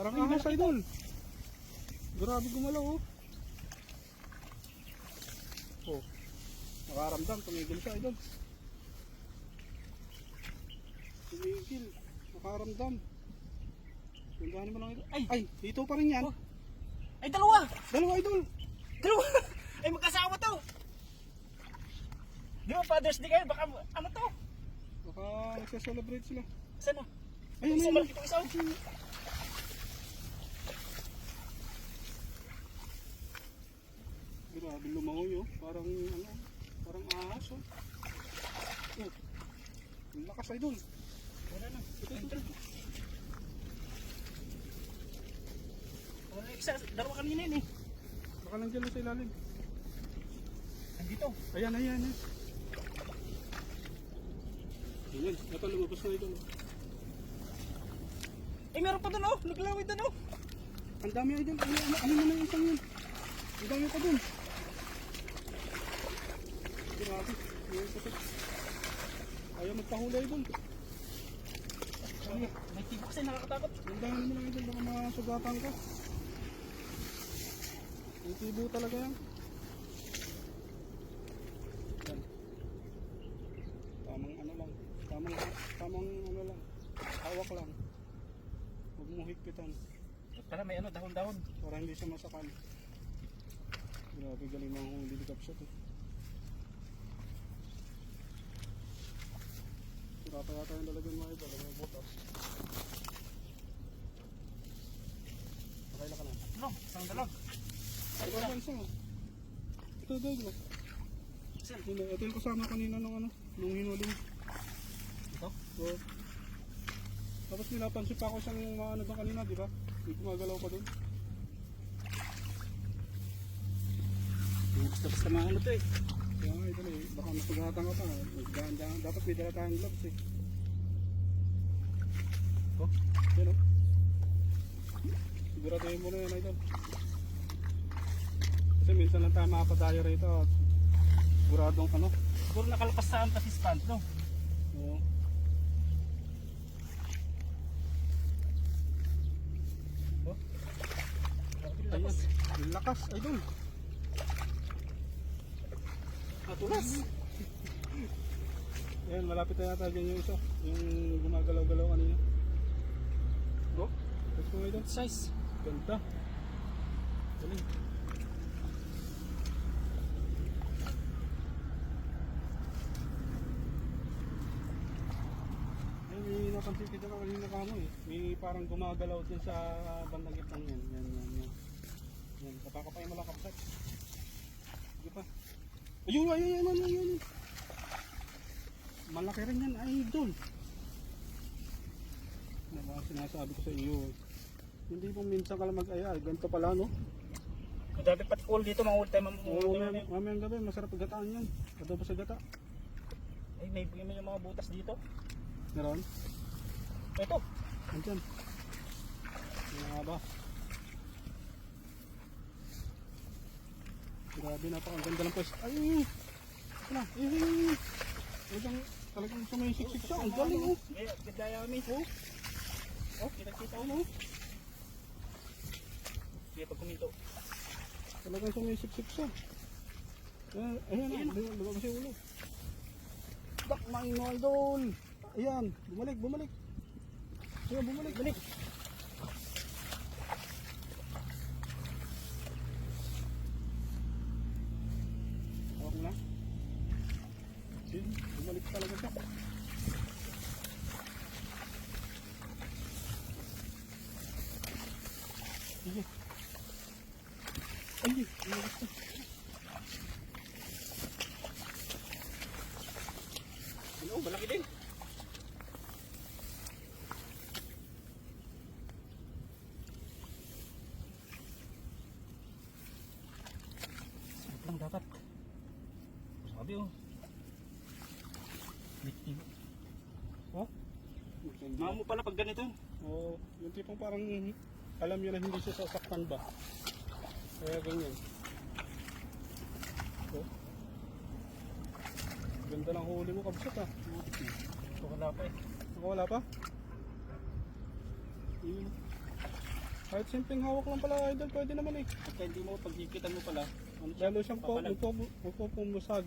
Parang ahas idol. Grabe gumalaw oh. Oh. Nakaramdam, tumigil siya idol. Tumigil. Nakaramdam. Tandaan mo lang idol. Ay, dito pa rin yan. Oh. Ay, dalawa! Dalawa idol. Dalawa! Ay, magkasama to! Di ba Father's Day kayo? Baka ano to? Baka nagsa-celebrate sila. Saan na? Ayun, Isa ayun. malaki itong isa. Grabe lumangoy oh. Parang ano, parang ahas oh. Oh. Ang lakas idol. Wala na. Ito. Wala na isa. Dalawa kanina yun eh. Baka nandiyan na sa ilalim. Andito. Ayan. Ayan, ito lumabas na idol. Eh, meron pa doon oh. Naglawid doon oh. Ang dami idol. Ano mo na yung isang yun. Ang dami pa dun. Grabe. Ayaw magpahuli idol. May tibo kasi nakakatakot. Gandaan mo lang idol. Baka masugatan ka. May tibo talaga yan. Yan. Tamang ano lang. Tamang ano lang. Hawak lang. Huwag mo higpitan. Para may ano, dahon-dahon. Para hindi siya masakal. Grabe galing mga huli di kapsat eh. Sirapa yata yung lalagyan mga idol. May butas. Pakailan ka na. No, isang dalag. Ito ba isa? Ito daw ba? Ito yung kasama kanina nung ano, nung hinuling. Ito? So, tapos nilapansin pa ako siyang ano doon kanina, di ba? Hindi gumagalaw pa doon. Basta mga ano to eh. Kaya nga ito eh, baka masugatan ka pa. Dahan-dahan. Dapat may dala tayong gloves eh. Oh, yan o. Siguraduhin mo na yan idol. Kasi minsan lang tayo makapadayo rito at siguradong ano. siguro nakalapas sa anti-stand no? Oo. Oh. Ayan, yung lakas idol. Matulas. Ayan, malapit na yata dyan yung isa. Yung gumagalaw-galaw kanina. Go. Tapos mo idol. Size. Ganda. Galing. Ay, may napansin kita na kanina ka mo eh. May parang gumagalaw din sa bandang gitnang yan. Yan. Yan, kapakapay mo lang kapsat. Sige pa. Ayun. Malaki rin yan, idol. Diba, sinasabi ko sa iyo. Hindi po minsan ka lang mag-aya, ganito pala no? Kung dati pati cool dito, mga old time Oo, mamayang gabi, masarap gataan yan. Adobo sa gata. Ay, may yung mga butas dito. Meron? Ito. Andyan. Yung nga ba? Grabe, napakaganda ng pwesto. Ay! Wala, talagang sumisiksik siya. Ang galing oh! Gagaya kami. Oh, kita-kita ko no. Sige, pag kuminto. Talagang sumisiksik siya. Ayan, lumabas yung ulo. Dakmain mo, idol! Ayan, bumalik. Ayan, bumalik. Tawag na. Ayan, bumalik talaga siya. Sige. Ay, bumalik siya. Ano, malaki din. Sarap lang dapat. Sabi oh. Bitibo. Oh, mamo pala pag ganito. Oo, yung tipong parang alam nyo na hindi siya sasaktan ba? Kaya ganyan. Oh. Ganda ng huli mo kabsat ah. So, wala pa eh. Nakawala pa? Yun. Kahit simpleng hawak lang pala idol, pwede naman eh. Pagka hindi mo, paghikitan mo pala, ano siya, Lalo siyang papalag. magpupumusag.